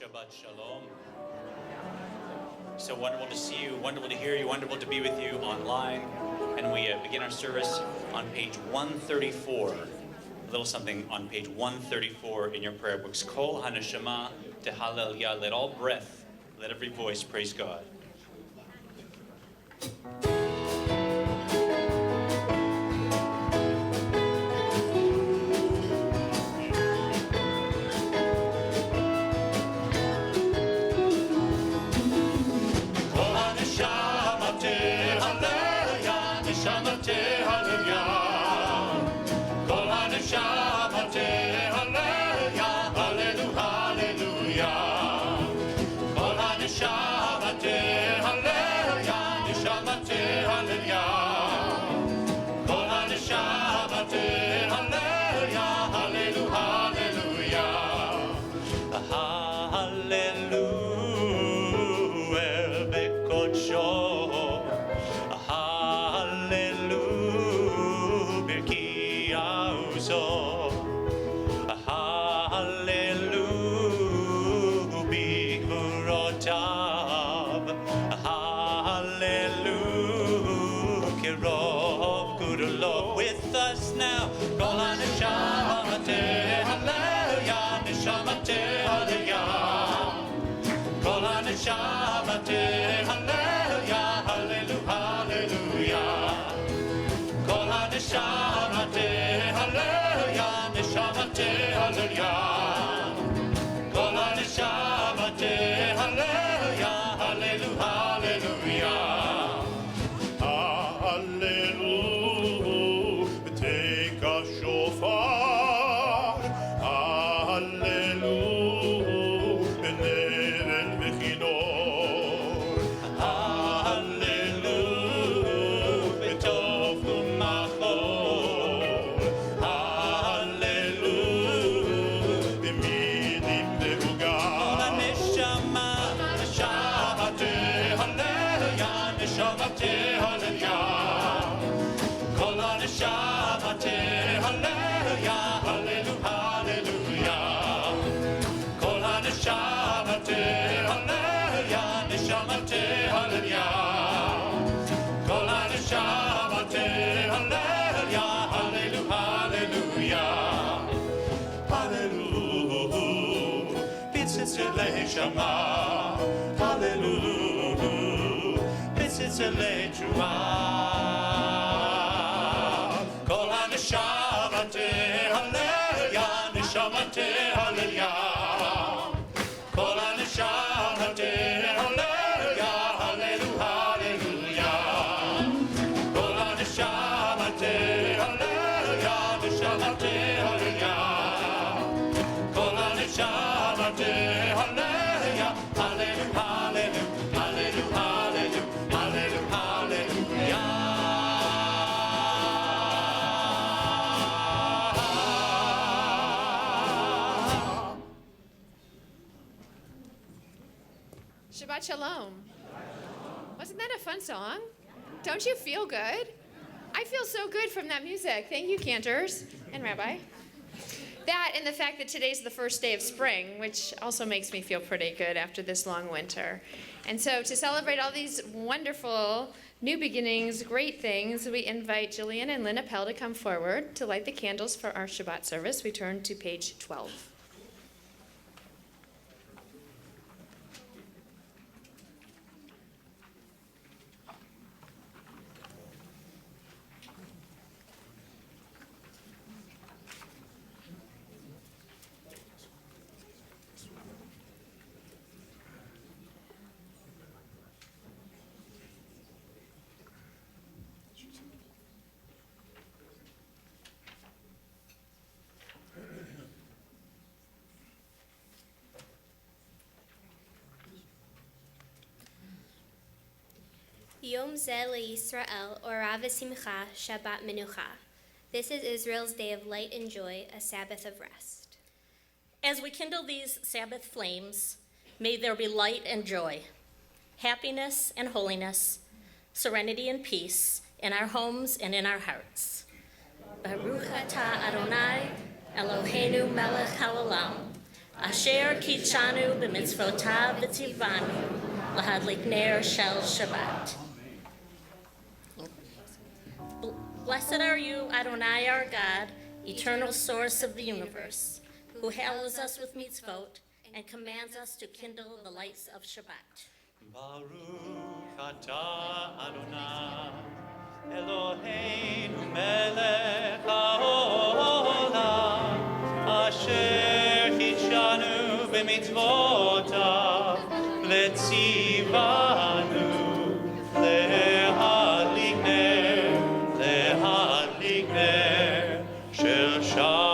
Shabbat Shalom. So wonderful to see you, wonderful to hear you, wonderful to be with you online. And we begin our service on page 134. A little something on page 134 in your prayer books. Kol haneshama tehalel. Let all breath, let every voice praise God. Shabbat Shalom. Wasn't that a fun song? Don't you feel good? I feel so good from that music. Thank you, cantors and Rabbi. That and the fact that today's the first day of spring, which also makes me feel pretty good after this long winter. And so to celebrate all these wonderful new beginnings, great things, we invite Jillian and Lynn Appel to come forward to light the candles for our Shabbat service. We turn to page 12. Yom Zeh LeYisrael Orav V'Simcha Shabbat Menucha. This is Israel's day of light and joy, a Sabbath of rest. As we kindle these Sabbath flames, may there be light and joy, happiness and holiness, serenity and peace in our homes and in our hearts. Baruch atah Adonai, Eloheinu melech haolam, Asher kitchanu b'mitzvotav v'tzivanu lahadlik ner shel Shabbat. Blessed are you, Adonai our God, eternal source of the universe, who hallows us with mitzvot and commands us to kindle the lights of Shabbat. Baruch atah Adonai, Eloheinu melech haolam, asher kitshanu b'mitzvotav, letzivanu, lehadlik ner shel Shabbat.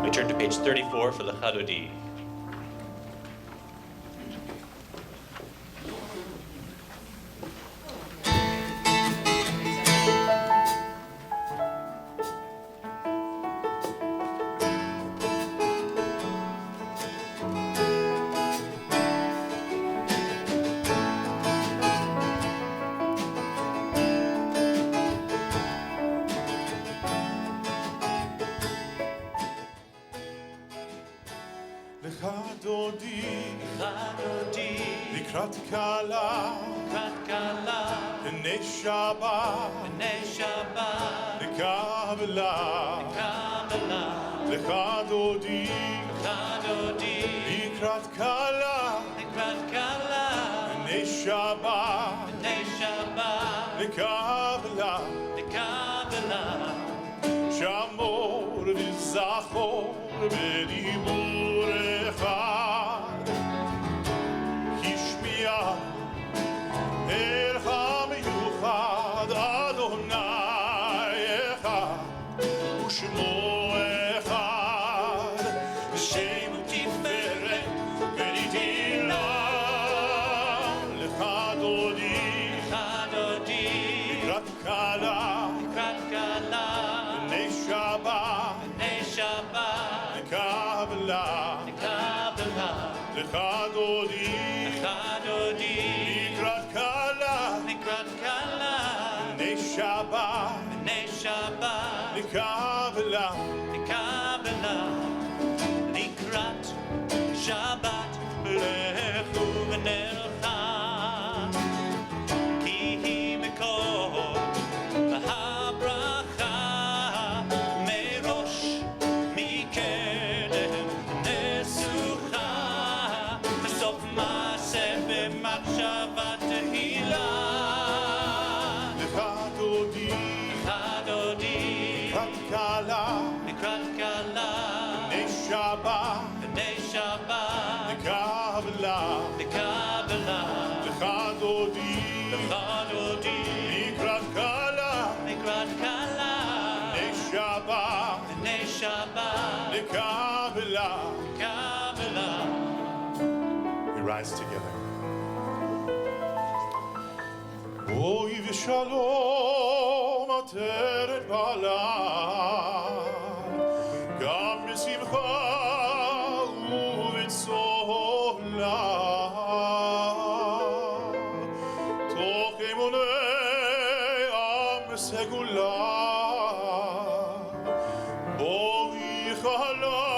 We turn to page 34 for the Chadodi. לקראת קלה, בני שבת, לקבלה, לך דודי, לקראת קלה, בני שבת, לקבלה, שמור וזכור בדיבור אחד, השמיע אל המיוחד אדוני אחד ושמו אחד, שם ותפארת ונתינה לך דודי, לקראת קלה, בני שבת, לקבלה, לך דודי, לקראת קלה, בני שבת, לקבלה, לקראת שבת לכו ונלכה, כי היא מקור הברכה, מראש מקדם נסוכה, בסוף מעשה במחשבה תהילה. לך דודי, לקראת קלה, בני שבת, לקבלה, לך דודי, לקראת קלה, בני שבת, לקבלה. We rise together. אוי ושלום עטרת בעלה, גם בשמחה ובצהלה, תוך אמוני עם סגולה, בואי חלה,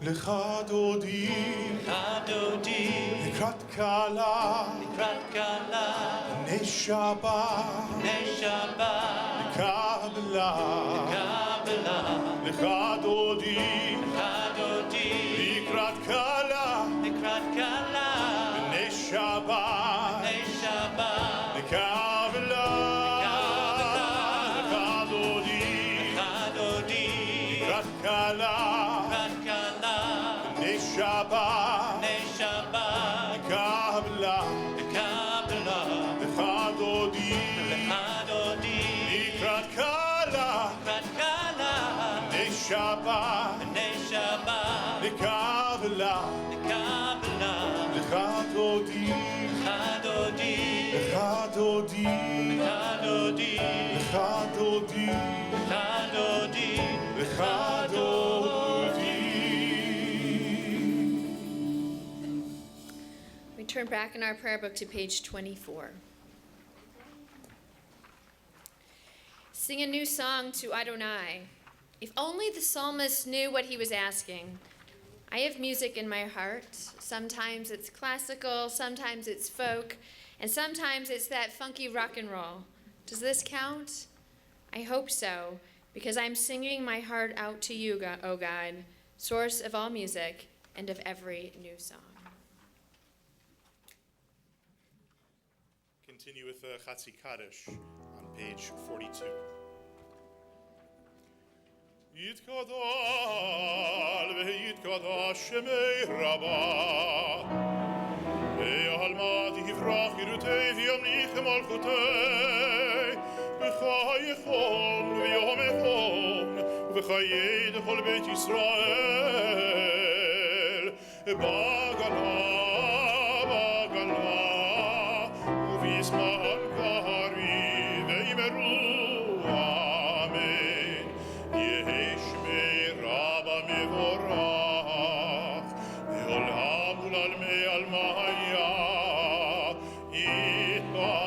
לך דודי, לקראת קלה, בני שבת, לקבלה, לך דודי, לקראת קלה, בני שבת, לקבלה, לך דודי, לקראת קלה, Shabbat, לקבלה, לך דודי, לקראת קלה, בני שבת, לקבלה, לך דודי, לך דודי, לך דודי, לך דודי. turn back in our prayer book to page 24. Sing a new song to Adonai. If only the psalmist knew what he was asking. I have music in my heart. Sometimes it's classical, sometimes it's folk, and sometimes it's that funky rock and roll. Does this count? I hope so, because I'm singing my heart out to you, O God, source of all music and of every new song. Continue with Chatzi Kaddish on page 42. Yitkadal ve'yitkadash shemei Rabbah ve'almad yivrach yirutei v'yamlich malchutei b'chayechon v'yomechon v'chayei d'chol beit Yisrael b'gala u'v'yisman kari ve'imeru amen. Yehi shmei Rabba mevorach ve'olam u'lalmei almaya yitbarach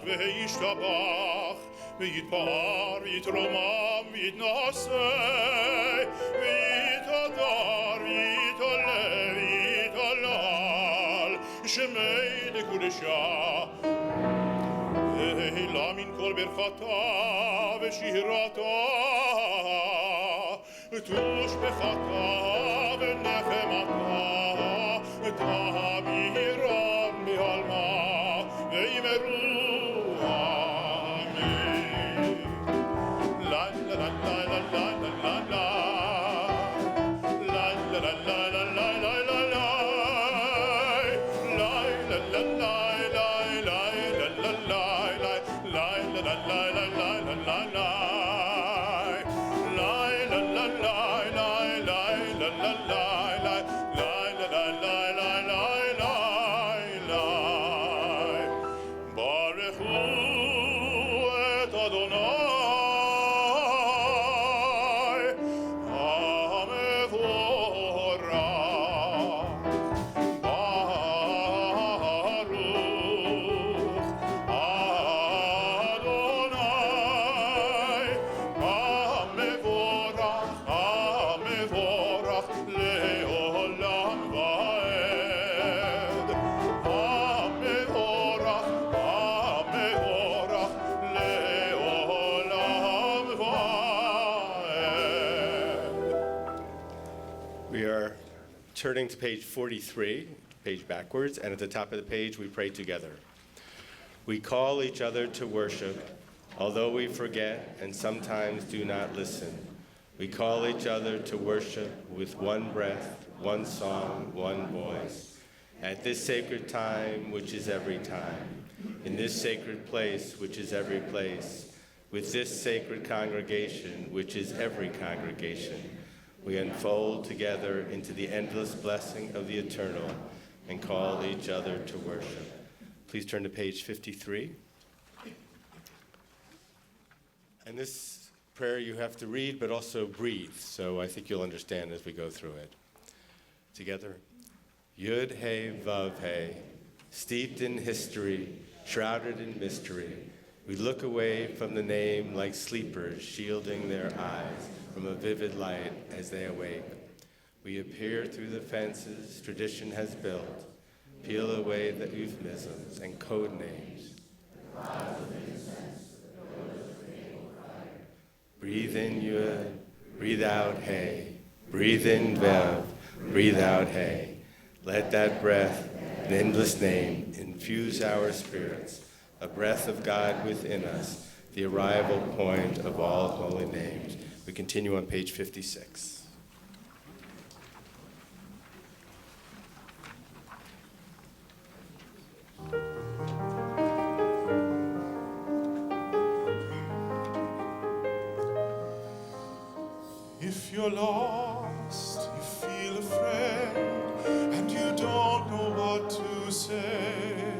ve'yishtabach ve'yitpar v'yitromam v'yitnaseh v'yitadar v'yitoleh v'yitalal shemei dekudeshah ve'hila min kol berchata ve'shirata tushbechata ve'nechemata tamiram me'alma ve'imeru amen. La la la la la la la la la la la la la la la la la Turning to page 43, page backwards, and at the top of the page we pray together. We call each other to worship, although we forget and sometimes do not listen. We call each other to worship with one breath, one song, one voice. At this sacred time, which is every time, in this sacred place, which is every place, with this sacred congregation, which is every congregation, we unfold together into the endless blessing of the eternal and call each other to worship. Please turn to page 53. And this prayer you have to read, but also breathe, so I think you'll understand as we go through it. Together. Yud He Vav He, steeped in history, shrouded in mystery, we look away from the name like sleepers shielding their eyes from a vivid light as they awake. We appear through the fences tradition has built, peel away the euphemisms and code names. Breathe in Yud, breathe out He, breathe in Vav, breathe out He. Let that breath, an endless name, infuse our spirits, a breath of God within us, the arrival point of all holy names. We continue on page 56. If you're lost, you feel a friend, and you don't know what to say,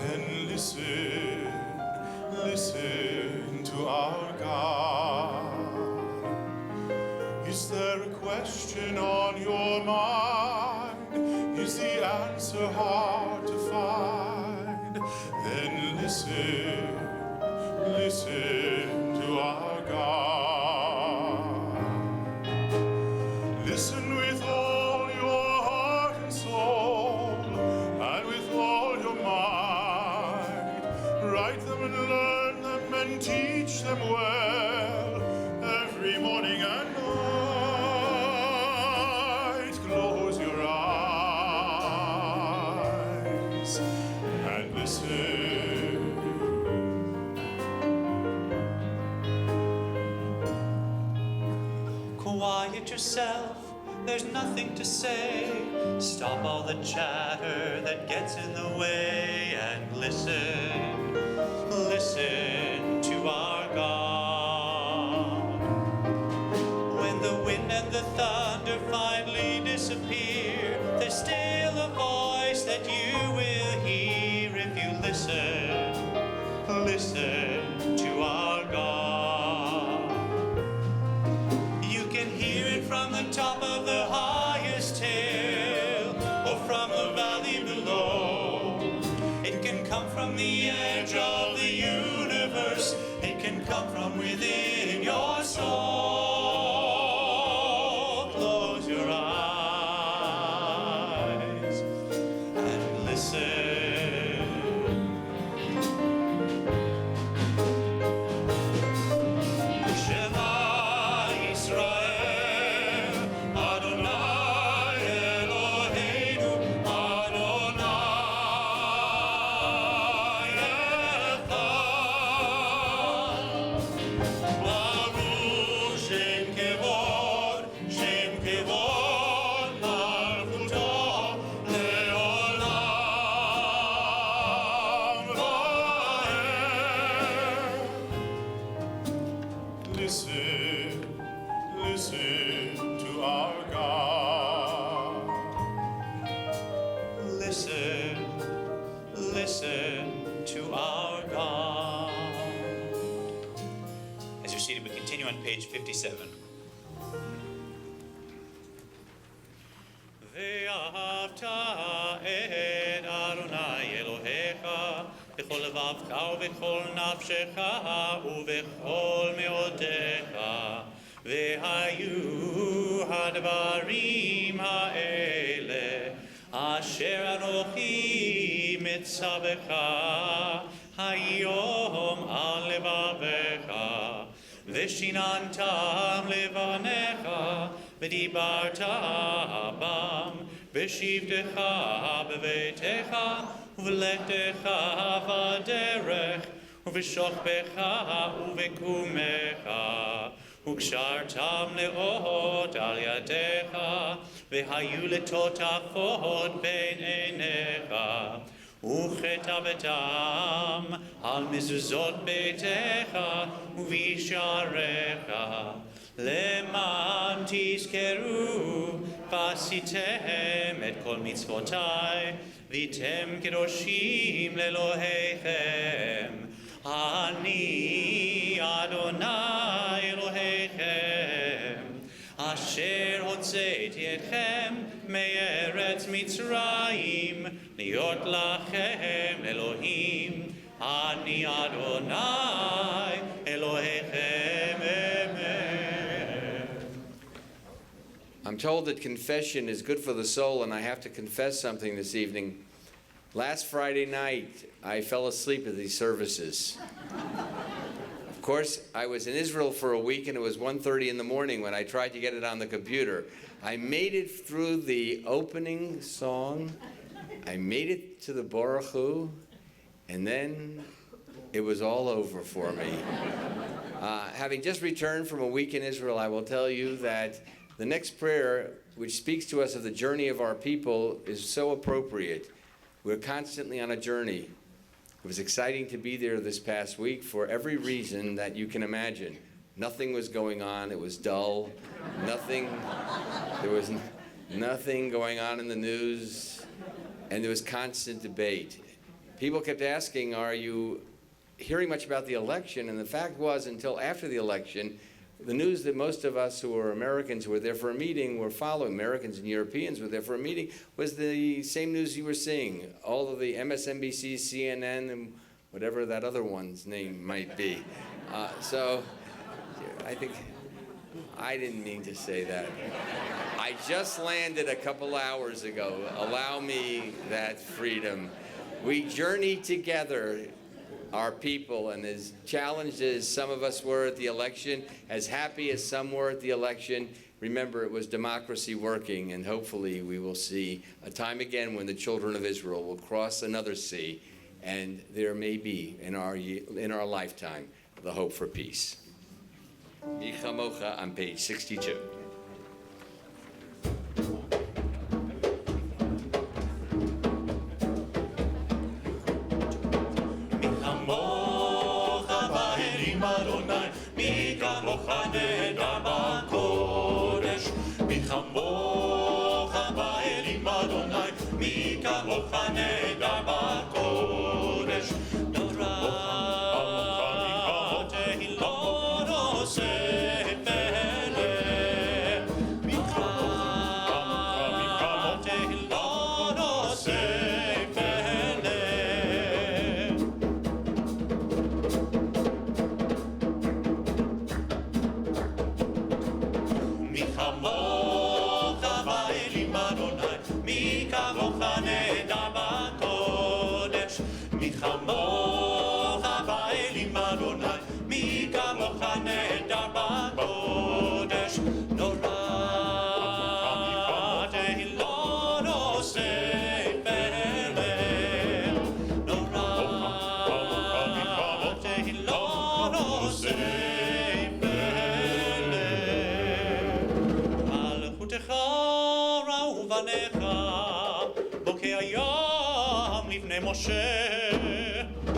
then listen, listen to our God. Is there a question on your mind? answer hard to find, then listen, listen to our God. Listen with all your heart and soul, and with all your might. Write them and learn them and teach them well, every morning and night. Close your eyes and listen. Quiet yourself, there's nothing to say. Stop all the chatter that gets in the way and listen, listen to our God. When the wind and the thunder finally disappear, there's still a voice that you will hear if you listen, listen to our God. You can hear it from the top of the highest hill or from the valley below. It can come from the edge of the universe. It can come from within your soul. Close your eyes and listen. Shema Yisrael, Adonai Eloheinu, Adonai Echad. Baruch Shem Kevod, Malchuto, Leolam Vaed. Listen, listen to our God. Listen, listen to our God. As you're seated, we continue on page 57. ואהבת את אדוני אלוהיך בכל לבבך ובכל נפשך ובכל מאודיך, והיו הדברים האלה אשר אנוכי מצווך היום על לבביך, ושיננתם לבניך ודיברת בם בשבתך בביתך ובלכתך בדרך ובשוכבך ובקומך, וקשרתם לאות על ידיך, והיו לטוטפות בין עיניך, וכתבתם על מזוזות ביתך ובשעריך, למען תזכרו ועשיתם את כל מצוותיי, והייתם קדושים לאלוהיכם. אני אדוני אלוהיכם, אשר הוצאתי אתכם מארץ מצרים, להיות לכם אלוהים. אני אדוני אלוהיכם. Amen. I'm told that confession is good for the soul, and I have to confess something this evening. Last Friday night, I fell asleep at these services. Of course, I was in Israel for a week, and it was 1:30 in the morning when I tried to get it on the computer. I made it through the opening song. I made it to the Baruch Hu, and then it was all over for me. Having just returned from a week in Israel, I will tell you that the next prayer, which speaks to us of the journey of our people, is so appropriate. We're constantly on a journey. It was exciting to be there this past week for every reason that you can imagine. Nothing was going on. It was dull. There was nothing going on in the news, and there was constant debate. People kept asking, are you hearing much about the election? And the fact was, until after the election, the news that most of us who are Americans who were there for a meeting were following, Americans and Europeans were there for a meeting, was the same news you were seeing. All of the MSNBC, CNN, and whatever that other one's name might be. So I think, I didn't mean to say that. I just landed a couple hours ago. Allow me that freedom. We journey together, our people, and as challenged as some of us were at the election, as happy as some were at the election, remember it was democracy working, and hopefully we will see a time again when the children of Israel will cross another sea, and there may be in our lifetime the hope for peace. Mi chamocha on page 62.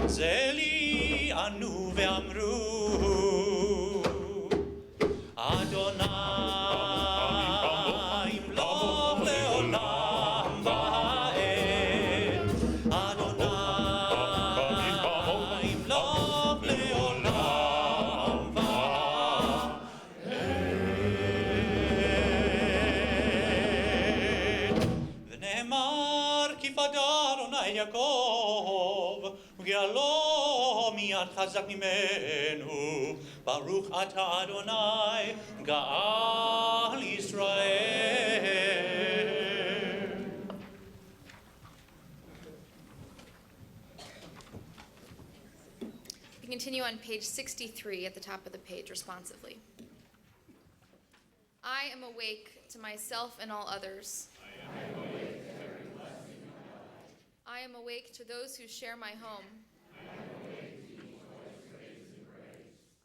זה לי ענו ואמרו אדוני ימלוך לעולם ועד אדוני ימלוך לעולם ועד ונאמר כי פדה אדוני יעקב וגאלו מיד חזק ממנו ברוך אתה אדוני גאל ישראל. We continue on page 63 at the top of the page responsively. I am awake to myself and all others. I am awake to those who share my home.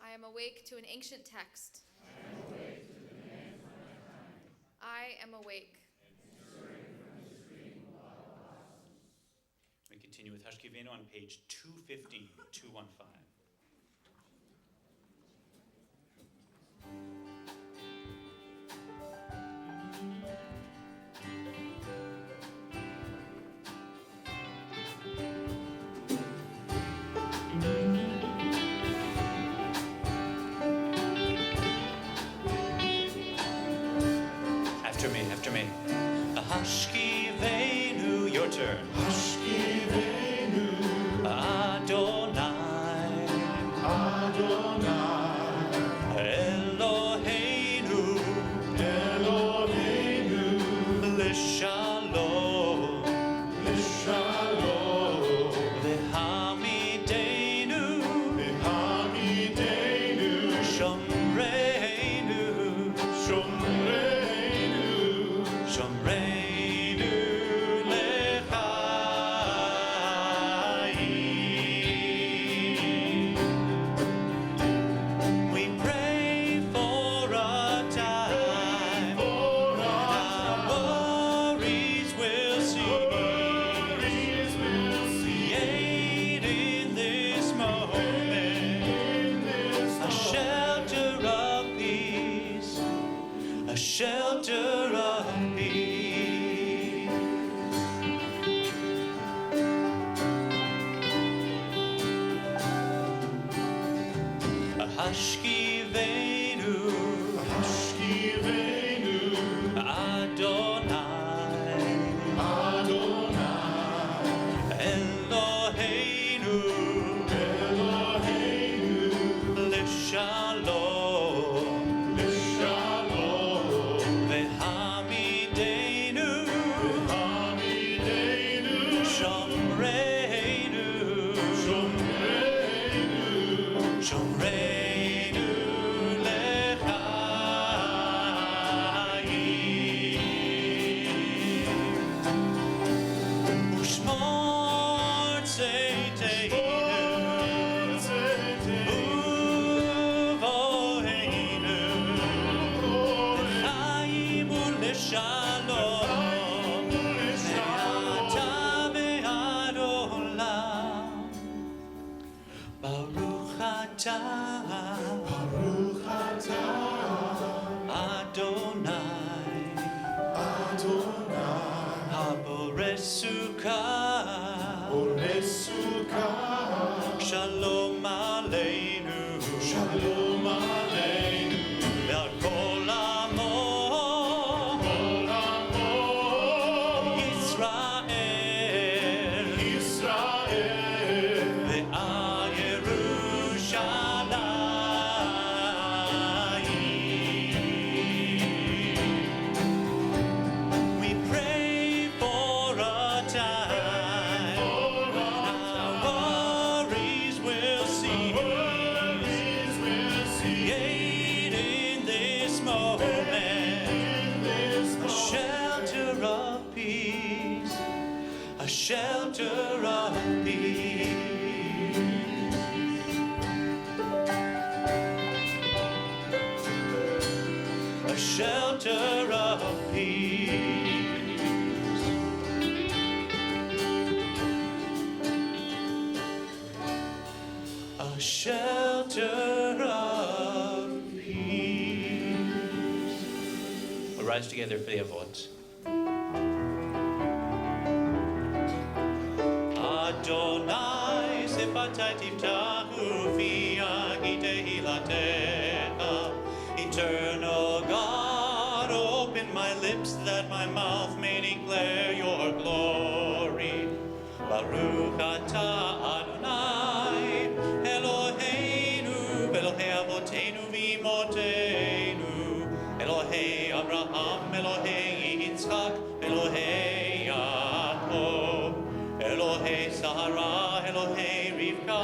I am awake to an ancient text. I am awake. We continue with Hashkivenu on page 215, 215. After me. Hashkivenu, your turn. Hashkivenu, Adonai, Adonai, Eloheinu, Eloheinu, L'shalom, L'shalom, V'hamidenu, V'hamidenu, Shomreinu, Shomreinu, Shomreinu lechaim. We pray for a time when our worries will cease. Create in this moment a shelter of peace, a shelter of peace. Hashkivenu, Baruch atah Adonai, Adonai, Haboreh Sukkah, Borei Sukkah, Shalom Aleinu, Shalom Aleinu, Ve'al kol amo, Kol Amo, Yisrael, Yisrael, Ve'al Yerushalayim. We pray for a time our worries will cease. worries will cease. Create in this moment a shelter of peace, a shelter of peace. A shelter of peace. A shelter of peace. We'll rise together for the avods. Adonai sefatai tiftahu fi agitei latecha. Eternal God, open my lips that my mouth may declare your glory. Baruch atah Adonai, Eloheinu, Elohei Avotenu v'imotenu, Elohei Abraham, Elohei Yitzchak, Elohei Yaakov, Elohei Sarah, Elohei Rivka,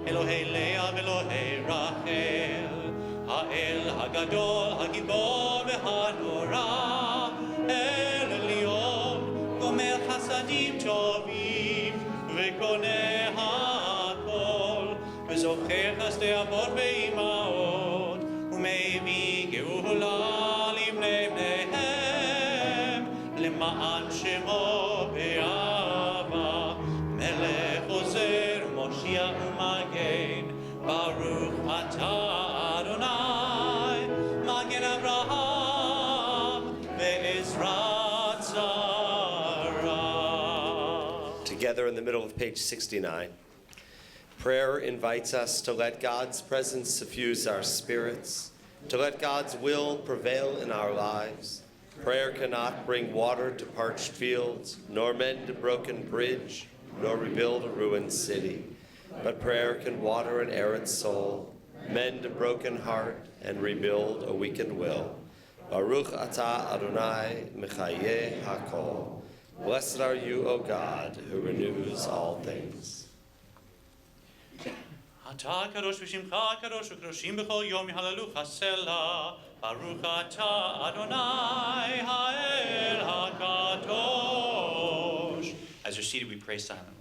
Elohei Leah, Elohei Rachel, Ha'el Hagadol, Hagibor v'Hanora, El Elyon, Gomer Chasadim Tovim, V'koneh HaKol, V'zocher Chasdei Avot Ve'imaot, U'mevii Geula Livnei Bneihem, Lema'an Shemo Be'ava, Melech Ozer, Moshiach U'Magen, Baruch atah Adonai, Magen Avraham, Ve'ezrat Zara. Together in the middle of page 69. Prayer invites us to let God's presence suffuse our spirits, to let God's will prevail in our lives. Prayer cannot bring water to parched fields, nor mend a broken bridge, nor rebuild a ruined city. But prayer can water an arid soul, mend a broken heart, and rebuild a weakened will. Baruch atah Adonai Mechayeh HaKol. Blessed are you, O God, who renews all things. אתה קדוש ושמך קדוש וקדושים בכל יום יהללוך סלה. ברוך אתה אדוני האל הקדוש. As you're seated, we pray silently.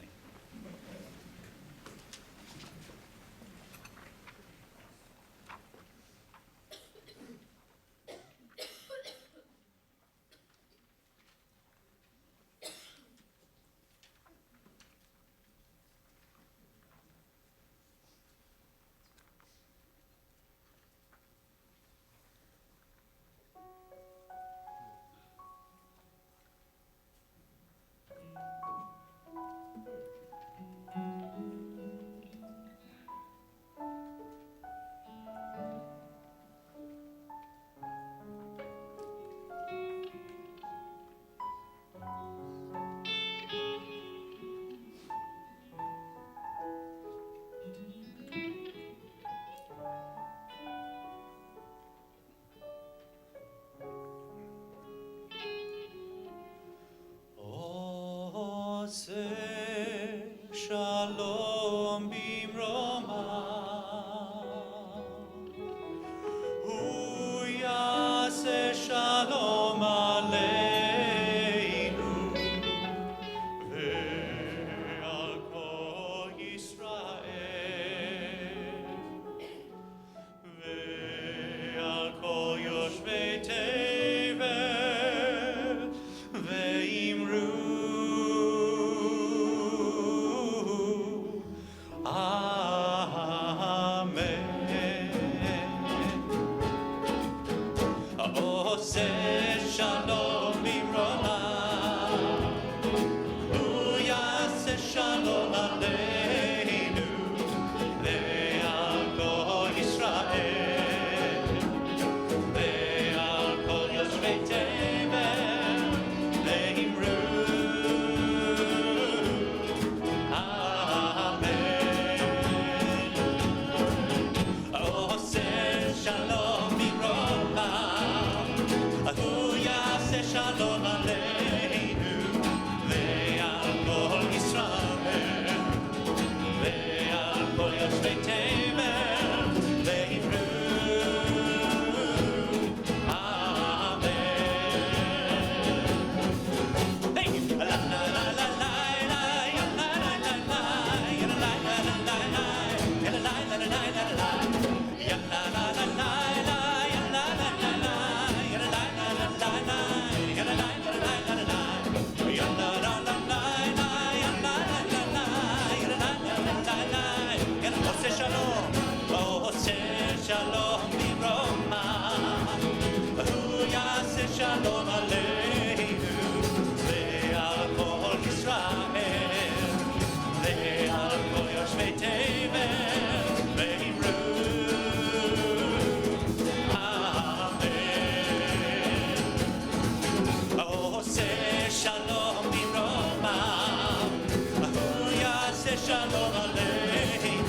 Shalom Aleinu,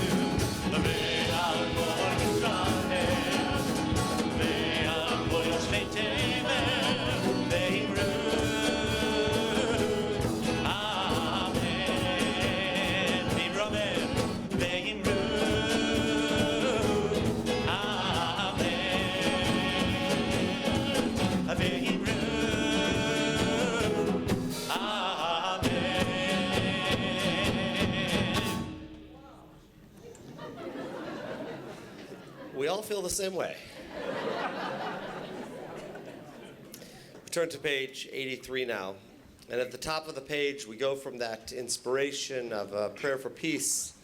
ve'al kol Yisrael, ve'al kol yoshvei tevel, ve'imru, Amen. V'imromer, ve'imru, Amen. Ve'imru, We all feel the same way. We turn to page 83 now. And at the top of the page, we go from that inspiration of a prayer for peace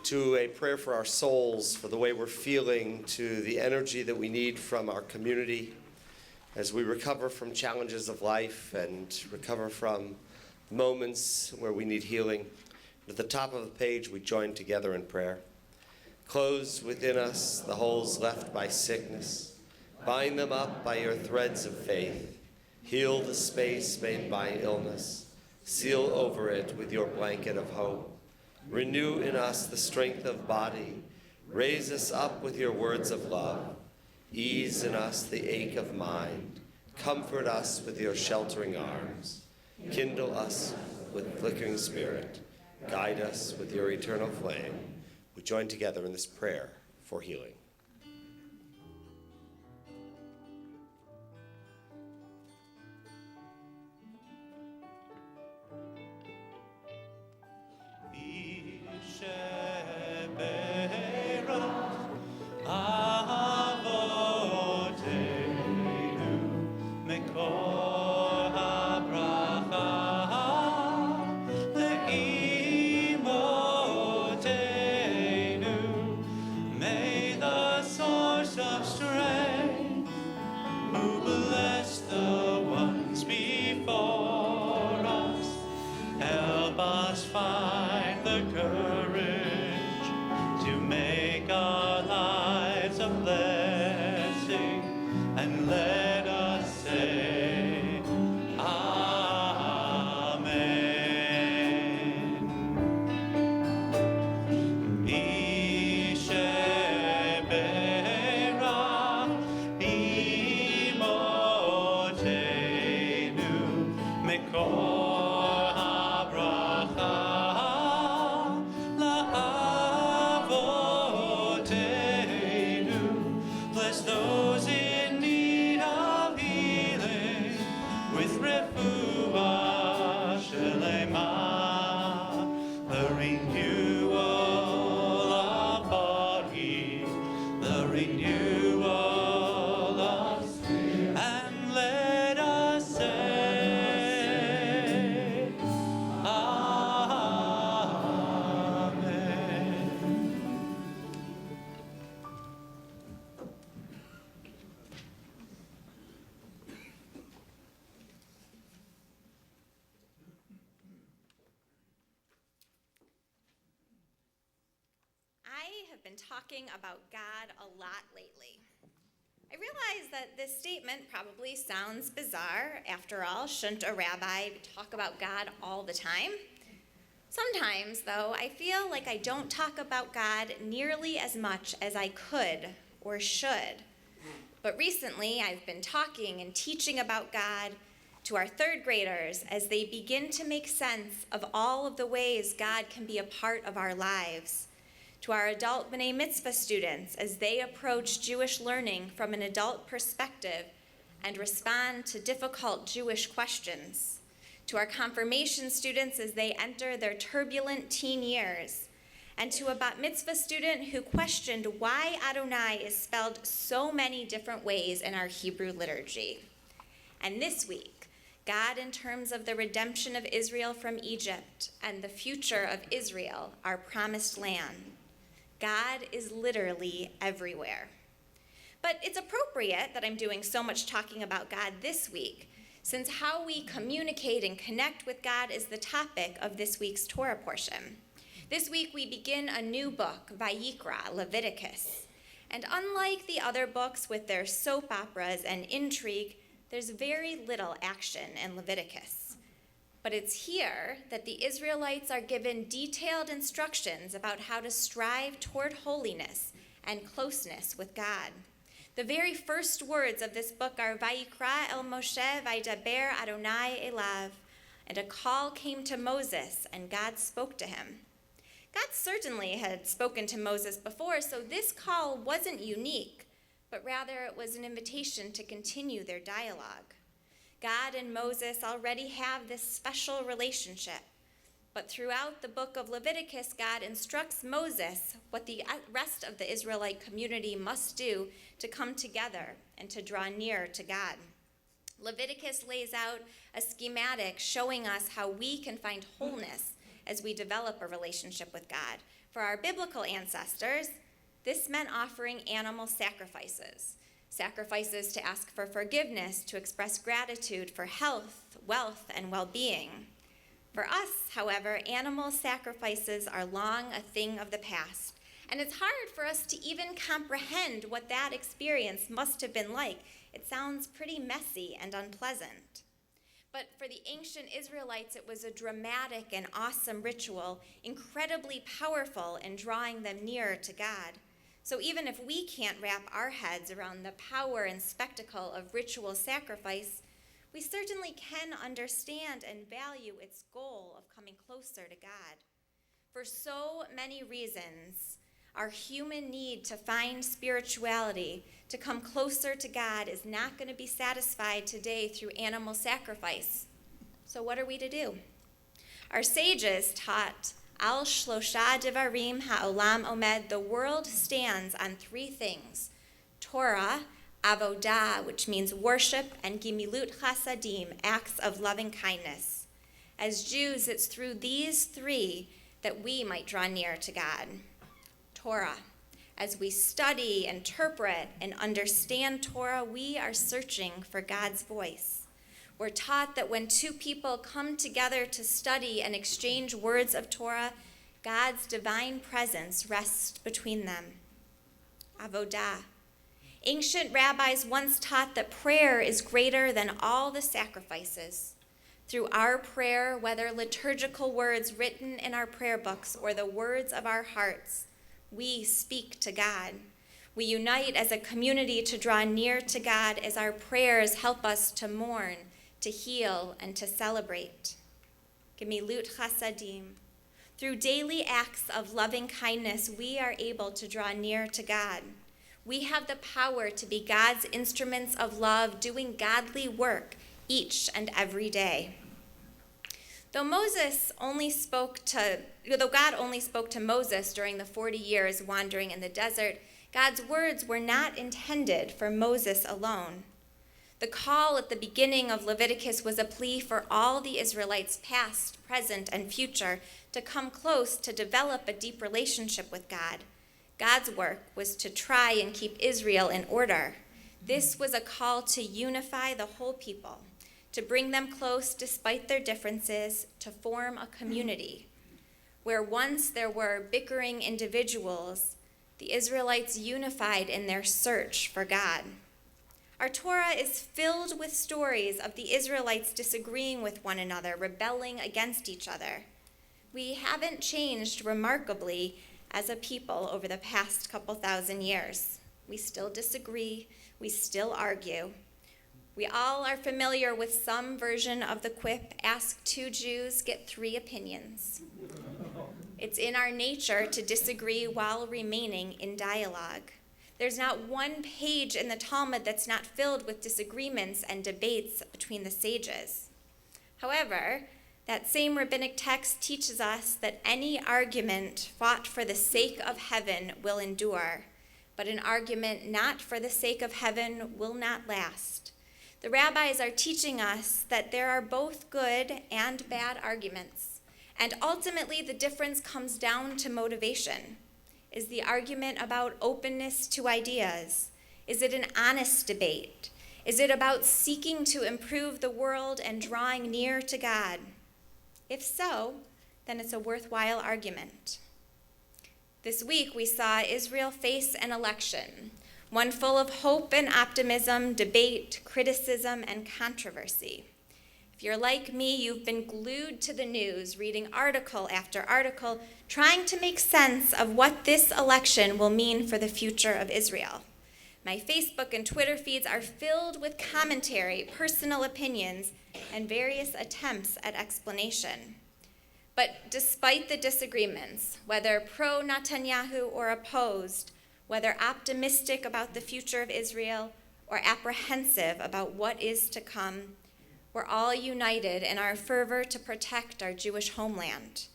to a prayer for our souls, for the way we're feeling, to the energy that we need from our community as we recover from challenges of life and recover from moments where we need healing. At the top of the page, we join together in prayer. Close within us the holes left by sickness. Bind them up by your threads of faith. Heal the space made by illness. Seal over it with your blanket of hope. Renew in us the strength of body. Raise us up with your words of love. Ease in us the ache of mind. Comfort us with your sheltering arms. Kindle us with flickering spirit. Guide us with your eternal flame. We join together in this prayer for healing. Talking about God a lot lately. I realize that this statement probably sounds bizarre. After all, shouldn't a rabbi talk about God all the time? Sometimes, though, I feel like I don't talk about God nearly as much as I could or should. But recently, I've been talking and teaching about God to our third graders as they begin to make sense of all of the ways God can be a part of our lives. To our adult B'nai Mitzvah students as they approach Jewish learning from an adult perspective and respond to difficult Jewish questions. To our confirmation students as they enter their turbulent teen years. And to a Bat Mitzvah student who questioned why Adonai is spelled so many different ways in our Hebrew liturgy. And this week, God in terms of the redemption of Israel from Egypt and the future of Israel, our promised land. God is literally everywhere. But it's appropriate that I'm doing so much talking about God this week, since how we communicate and connect with God is the topic of this week's Torah portion. This week we begin a new book, Vayikra, Leviticus. And unlike the other books with their soap operas and intrigue, there's very little action in Leviticus. But it's here that the Israelites are given detailed instructions about how to strive toward holiness and closeness with God. The very first words of this book are Vayikra el Moshe vaydaber Adonai elav, and a call came to Moses, and God spoke to him. God certainly had spoken to Moses before, so this call wasn't unique, but rather it was an invitation to continue their dialogue. God and Moses already have this special relationship, but throughout the book of Leviticus, God instructs Moses what the rest of the Israelite community must do to come together and to draw near to God. Leviticus lays out a schematic showing us how we can find wholeness as we develop a relationship with God. For our biblical ancestors, this meant offering animal sacrifices. Sacrifices to ask for forgiveness, to express gratitude for health, wealth, and well-being. For us, however, animal sacrifices are long a thing of the past, and it's hard for us to even comprehend what that experience must have been like. It sounds pretty messy and unpleasant. But for the ancient Israelites, it was a dramatic and awesome ritual, incredibly powerful in drawing them nearer to God. So even if we can't wrap our heads around the power and spectacle of ritual sacrifice, we certainly can understand and value its goal of coming closer to God. For so many reasons, our human need to find spirituality, to come closer to God, is not going to be satisfied today through animal sacrifice. So what are we to do? Our sages taught, Al shlosha devarim ha'olam omed, the world stands on three things: Torah, avodah, which means worship, and gimilut chasadim, acts of loving kindness. As Jews, it's through these three that we might draw near to God. Torah. As we study, interpret, and understand Torah, we are searching for God's voice. We're taught that when two people come together to study and exchange words of Torah, God's divine presence rests between them. Avodah. Ancient rabbis once taught that prayer is greater than all the sacrifices. Through our prayer, whether liturgical words written in our prayer books or the words of our hearts, we speak to God. We unite as a community to draw near to God as our prayers help us to mourn, to heal, and to celebrate. Gemilut chasadim. Through daily acts of loving kindness, we are able to draw near to God. We have the power to be God's instruments of love, doing godly work each and every day. Though God only spoke to Moses during the 40 years wandering in the desert, God's words were not intended for Moses alone. The call at the beginning of Leviticus was a plea for all the Israelites, past, present, and future, to come close to develop a deep relationship with God. God's work was to try and keep Israel in order. This was a call to unify the whole people, to bring them close despite their differences, to form a community. Where once there were bickering individuals, the Israelites unified in their search for God. Our Torah is filled with stories of the Israelites disagreeing with one another, rebelling against each other. We haven't changed remarkably as a people over the past couple thousand years. We still disagree, we still argue. We all are familiar with some version of the quip, ask two Jews, get three opinions. It's in our nature to disagree while remaining in dialogue. There's not one page in the Talmud that's not filled with disagreements and debates between the sages. However, that same rabbinic text teaches us that any argument fought for the sake of heaven will endure, but an argument not for the sake of heaven will not last. The rabbis are teaching us that there are both good and bad arguments, and ultimately the difference comes down to motivation. Is the argument about openness to ideas? Is it an honest debate? Is it about seeking to improve the world and drawing near to God? If so, then it's a worthwhile argument. This week we saw Israel face an election, one full of hope and optimism, debate, criticism, and controversy. If you're like me, you've been glued to the news, reading article after article, trying to make sense of what this election will mean for the future of Israel. My Facebook and Twitter feeds are filled with commentary, personal opinions, and various attempts at explanation. But despite the disagreements, whether pro-Netanyahu or opposed, whether optimistic about the future of Israel or apprehensive about what is to come, we're all united in our fervor to protect our Jewish homeland.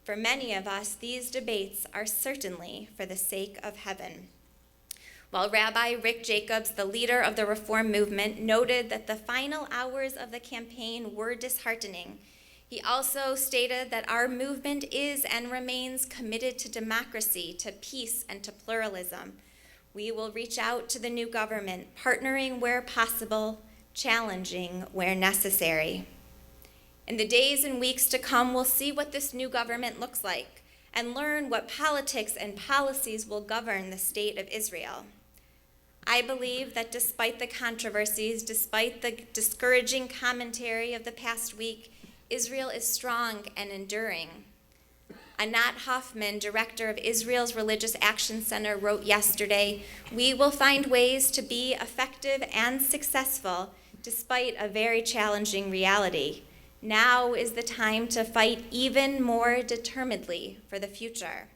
For many of us, these debates are certainly for the sake of heaven. While Rabbi Rick Jacobs, the leader of the Reform movement, noted that the final hours of the campaign were disheartening, he also stated that our movement is and remains committed to democracy, to peace, and to pluralism. We will reach out to the new government, partnering where possible, challenging where necessary. In the days and weeks to come, we'll see what this new government looks like and learn what politics and policies will govern the state of Israel. I believe that despite the controversies, despite the discouraging commentary of the past week, Israel is strong and enduring. Anat Hoffman, director of Israel's Religious Action Center, wrote yesterday, "We will find ways to be effective and successful despite a very challenging reality. Now is the time to fight even more determinedly for the future."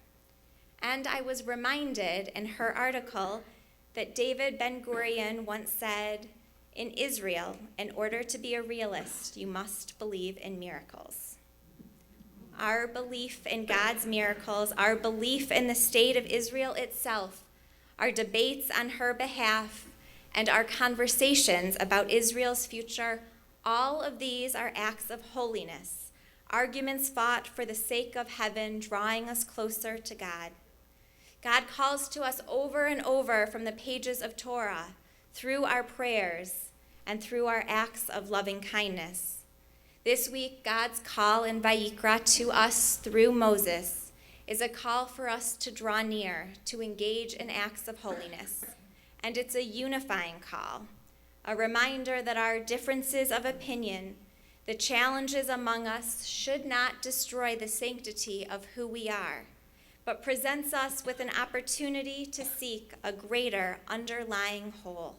And I was reminded in her article that David Ben-Gurion once said, "In Israel, in order to be a realist, you must believe in miracles." Our belief in God's miracles, our belief in the state of Israel itself, our debates on her behalf, and our conversations about Israel's future, all of these are acts of holiness, arguments fought for the sake of heaven, drawing us closer to God. God calls to us over and over from the pages of Torah, through our prayers, and through our acts of loving kindness. This week, God's call in Vayikra to us through Moses is a call for us to draw near, to engage in acts of holiness. And it's a unifying call, a reminder that our differences of opinion, the challenges among us, should not destroy the sanctity of who we are, but presents us with an opportunity to seek a greater underlying whole.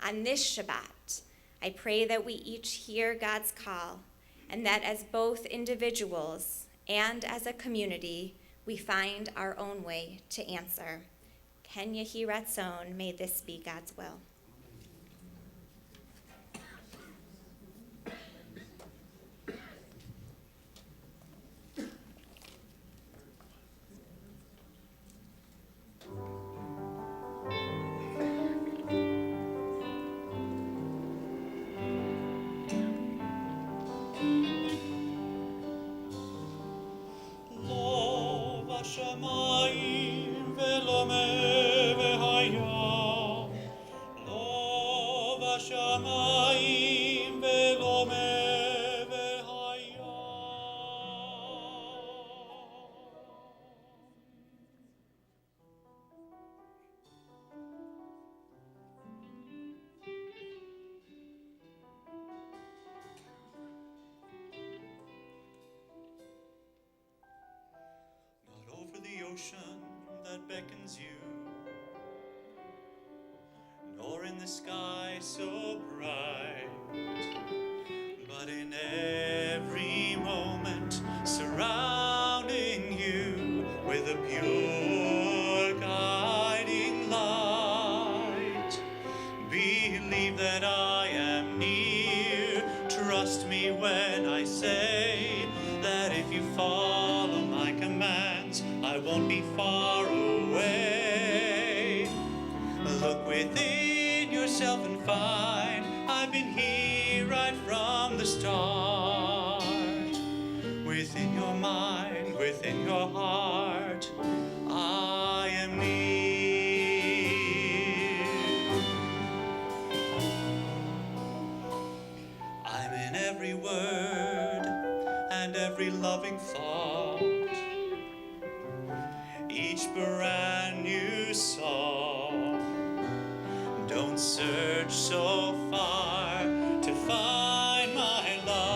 On this Shabbat, I pray that we each hear God's call, and that as both individuals and as a community, we find our own way to answer. Ken Yehi Ratzon, may this be God's will. השמיים ולומד והיה, לא בשמיים ולומד והיה. Over the ocean that beckons you, nor in the sky so bright, but in every moment surrounding you with a pure guiding light. Believe that I am near, trust me when I say that if you follow my commands, I won't be far away. Look within yourself and find I've been here right from the start. Within your mind, within your heart, I am near. I'm in every word and every loving thought, each brand new song. Don't search so far to find my love.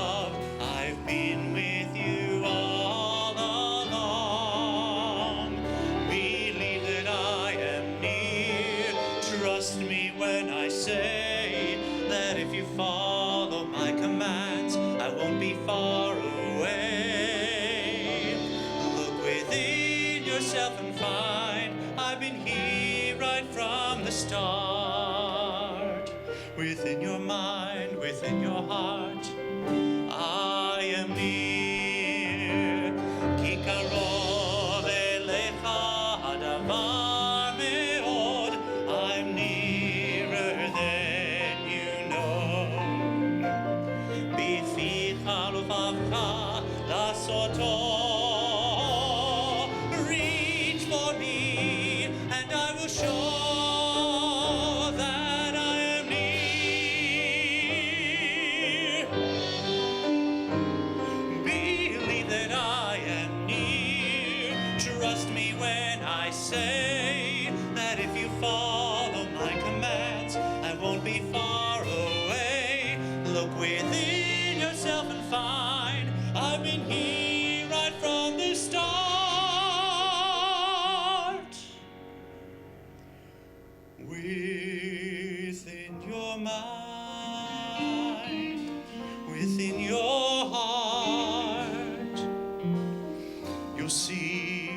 yourself and find I've been here right from the start. Within your mind, within your heart, I am near. Ki karov elecha hadavar meod. I'm nearer than you know. Bificha lufavcha lasoto. Reach for me, and I will show that I am near. Believe that I am near. Trust me when I say that if you follow my commands, I won't be far away. Look within yourself and find I've been here right from the start. Within your mind, within your heart, you'll see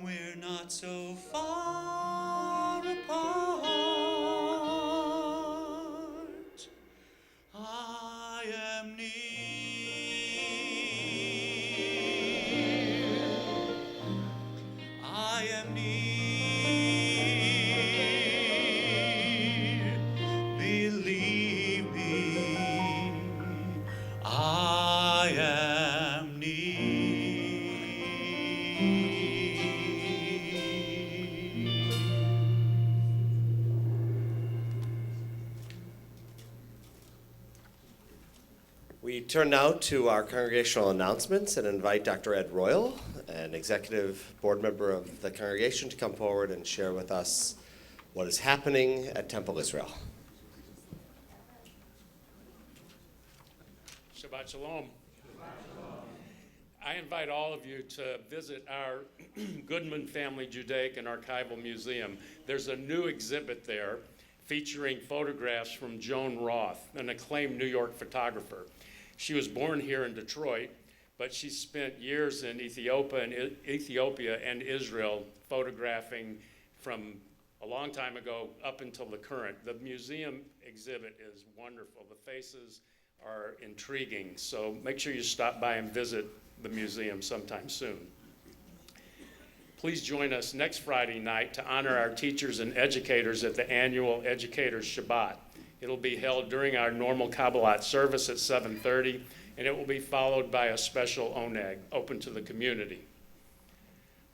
we're not so far apart. I am near. I am near. Believe me, I am near. We turn now to our congregational announcements and invite Dr. Ed Royal, an executive board member of the congregation, to come forward and share with us what is happening at Temple Israel. Shabbat Shalom. I invite all of you to visit our Goodman Family Judaic and Archival Museum. There's a new exhibit there featuring photographs from Joan Roth, an acclaimed New York photographer. She was born here in Detroit, but she spent years in Ethiopia and Israel photographing from a long time ago up until the current. The museum exhibit is wonderful. The faces are intriguing, so make sure you stop by and visit the museum sometime soon. Please join us next Friday night to honor our teachers and educators at the annual Educators Shabbat. It'll be held during our normal Kabbalat service at 7:30, and it will be followed by a special oneg open to the community.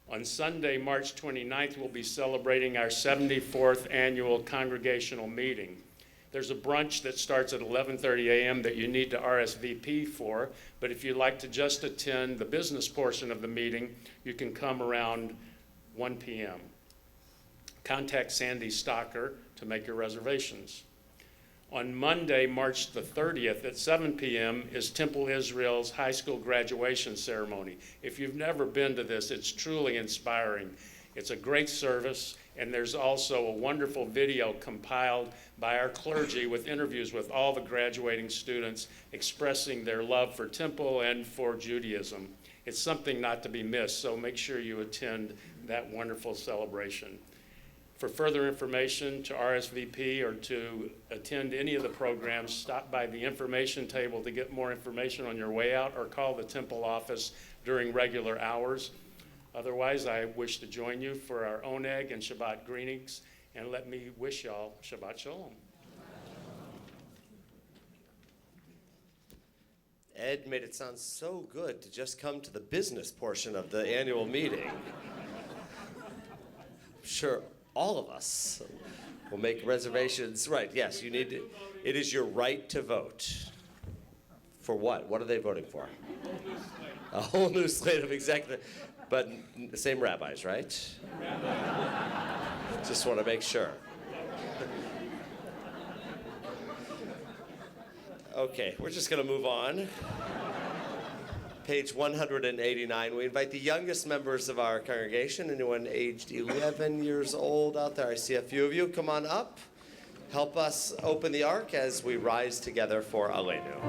On Sunday, March 29th, we'll be celebrating our 74th annual congregational meeting. There's a brunch that starts at 11:30 a.m. that you need to RSVP for, but if you'd like to just attend the business portion of the meeting, you can come around 1 p.m. Contact Sandy Stocker to make your reservations. On Monday, March the 30th at 7 p.m. is Temple Israel's high school graduation ceremony. If you've never been to this, it's truly inspiring. It's a great service, and there's also a wonderful video compiled by our clergy with interviews with all the graduating students expressing their love for Temple and for Judaism. It's something not to be missed, so make sure you attend that wonderful celebration. For further information, to RSVP or to attend any of the programs, stop by the information table to get more information on your way out, or call the Temple office during regular hours. Otherwise, I wish to join you for our oneg and Shabbat greetings, and let me wish y'all Shabbat Shalom. Ed made it sound so good to just come to the business portion of the annual meeting. I'm sure all of us will make reservations. Right, yes, you need to, it is your right to vote. For what? What are they voting for? A whole new slate of executive, but the same rabbis, right? Just want to make sure. Okay, we're just going to move on. Page 189, we invite the youngest members of our congregation, anyone aged 11 years old out there. I see a few of you. Come on up. Help us open the ark as we rise together for Aleinu.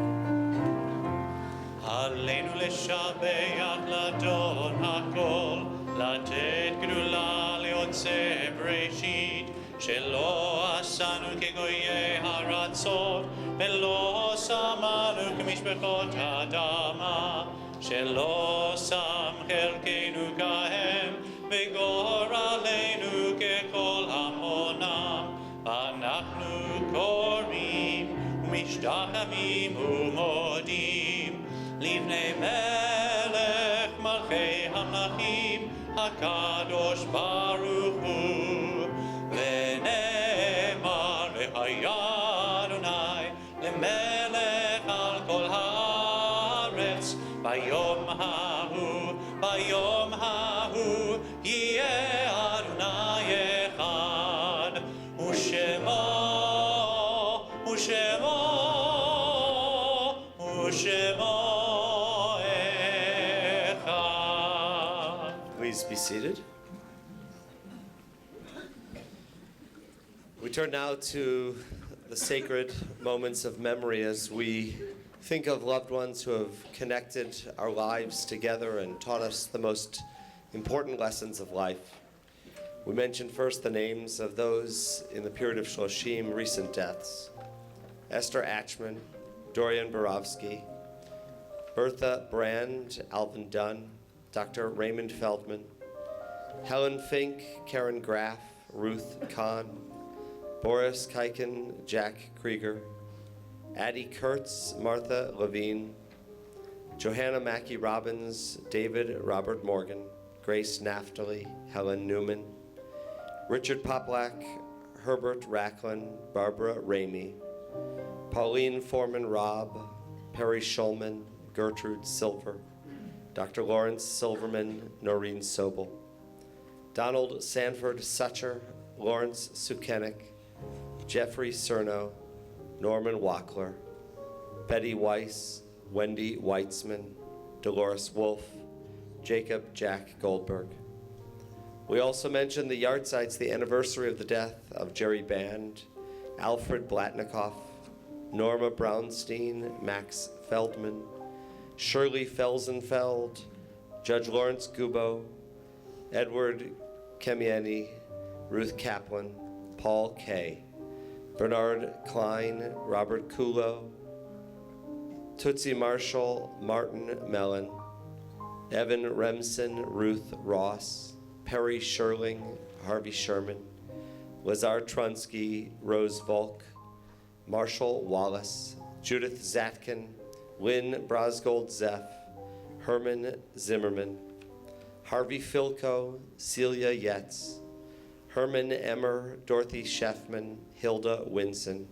Aleinu leshabeach ladon hakol, לתת גדולה ליוצא בראשית, שלא עשנו כגויי הארצות, ולא שמנו כמשפחות האדמה, שלא שם חלקנו כהם, וגורלנו ככל המונם. אנחנו קוראים ומשתחווים ומודים לבני מלך מלכי המלכים הקדוש ברוך הוא. ונאמר והיה אדוני למלך על כל הארץ, ביום ההוא יהיה אדוני אחד, ושמו אחד. Please be seated. We turn now to the sacred moments of memory as we think of loved ones who have connected our lives together and taught us the most important lessons of life. We mentioned first the names of those in the period of Shloshim, recent deaths. Esther Achman, Dorian Borowski, Bertha Brand, Alvin Dunn, Dr. Raymond Feldman, Helen Fink, Karen Graff, Ruth Kahn, Boris Kiken, Jack Krieger, Addie Kurtz, Martha Levine, Johanna Mackey Robbins, David Robert Morgan, Grace Naftali, Helen Newman, Richard Poplack, Herbert Racklin, Barbara Ramey, Pauline Foreman Robb, Perry Schulman, Gertrude Silver, Dr. Lawrence Silverman, Noreen Sobel, Donald Sanford Sucher, Lawrence Sukenik, Jeffrey Cerno, Norman Wackler, Betty Weiss, Wendy Weitzman, Dolores Wolf, Jacob Jack Goldberg. We also mentioned the yahrzeits, the anniversary of the death of Jerry Band, Alfred Blatnikoff, Norma Brownstein, Max Feldman, Shirley Felsenfeld, Judge Lawrence Gubo, Edward Kemieni, Ruth Kaplan, Paul Kay, Bernard Klein, Robert Kulo, Tootsie Marshall, Martin Mellon, Evan Remsen, Ruth Ross, Perry Sherling, Harvey Sherman, Lazar Trunsky, Rose Volk, Marshall Wallace, Judith Zatkin, Lynn Brosgold Zeff, Herman Zimmerman, Harvey Filko, Celia Yetz, Herman Emmer, Dorothy Sheffman, Hilda Winson,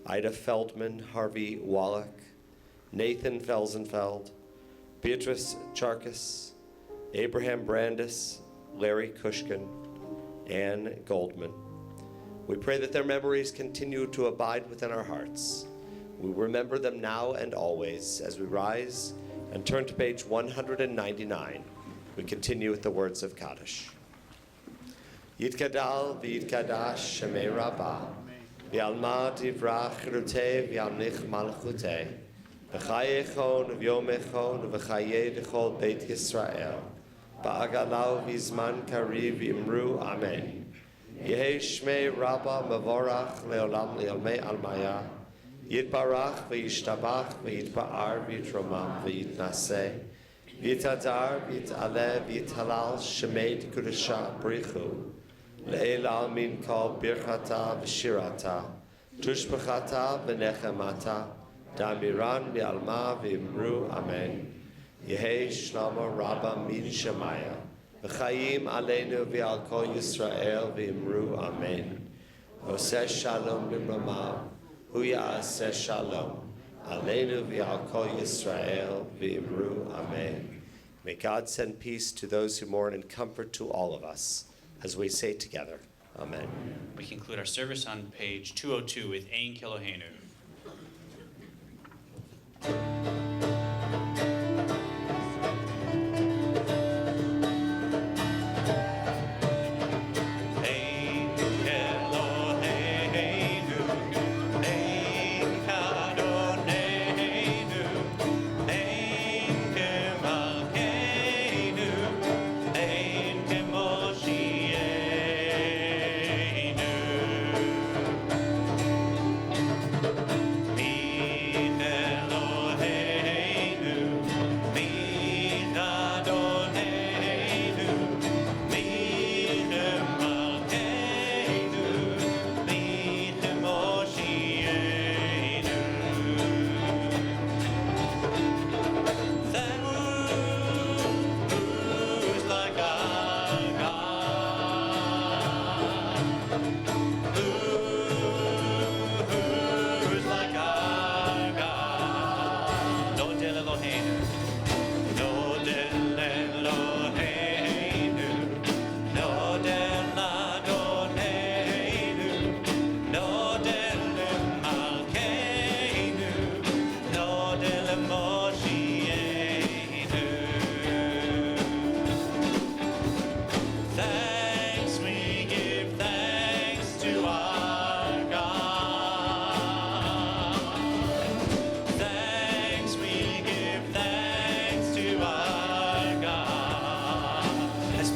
Ida Feldman, Harvey Wallach, Nathan Felsenfeld, Beatrice Charkis, Abraham Brandis, Larry Kushkin, Ann Goldman. We pray that their memories continue to abide within our hearts. We remember them now and always as we rise and turn to page 199. We continue with the words of Kaddish. Yitkadal v'yitkadash shemei rabbah, v'alma divrach chirutei v'yamnich malchutei, v'chayechon v'yomechon v'chayei d'chol beit Yisrael, ba'agalau v'zman kariv v'imru amen. Yehei shmei rabbah mevorach leolam le'olmei almaya, yitbarach v'yishtabach v'yitba'ar v'yitromam v'yitnaseh, v'yitadar v'yitaleh v'yitalal shemei d'kudesha brichu, le'elal min kol birchata v'shirata, tushbachata v'nechemata, damiran v'alma v'imru amen. Yehei shlomo rabbah min shemaya, v'chayim aleinu v'al kol Yisrael v'imru amen. Oseh shalom b'bramav, hu ya'aseh shalom, aleinu v'al kol Yisrael v'imru amen. May God send peace to those who mourn and comfort to all of us, as we say together, amen. We conclude our service on page 202 with Ein Keloheinu. Ein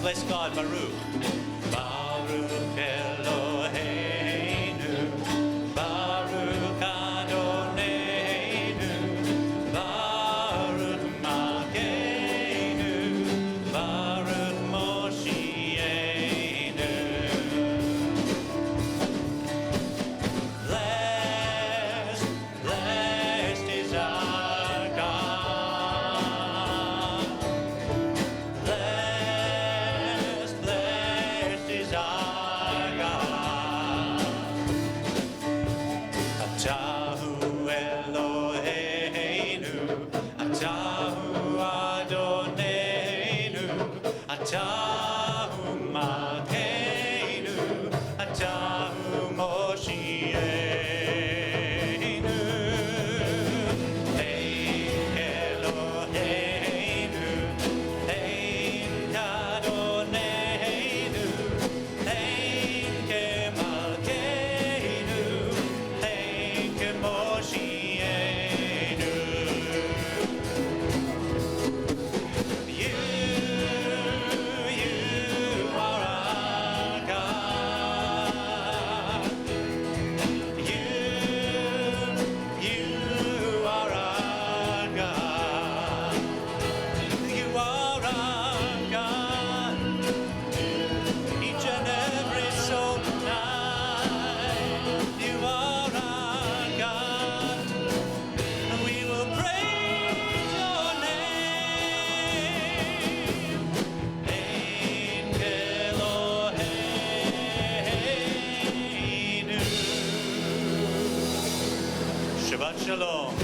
Bless God, Baruch. Baruch Eloheinu, Baruch Adonenu, Baruch Malkeinu, Baruch Moshienu. Blessed, blessed is our God. Blessed, blessed is our God. Atahu Eloheinu, Atahu Adonenu, Atahu Malkeinu, Atahu Moshienu. Ein Eloheinu, Ein Adonenu, Ein Kemalkeinu, Ein Kemoshienu. You are our God. You are our God. You are our God. Each and every soul tonight. You are our God. And we will praise your name. Ein Eloheinu. Shabbat Shalom.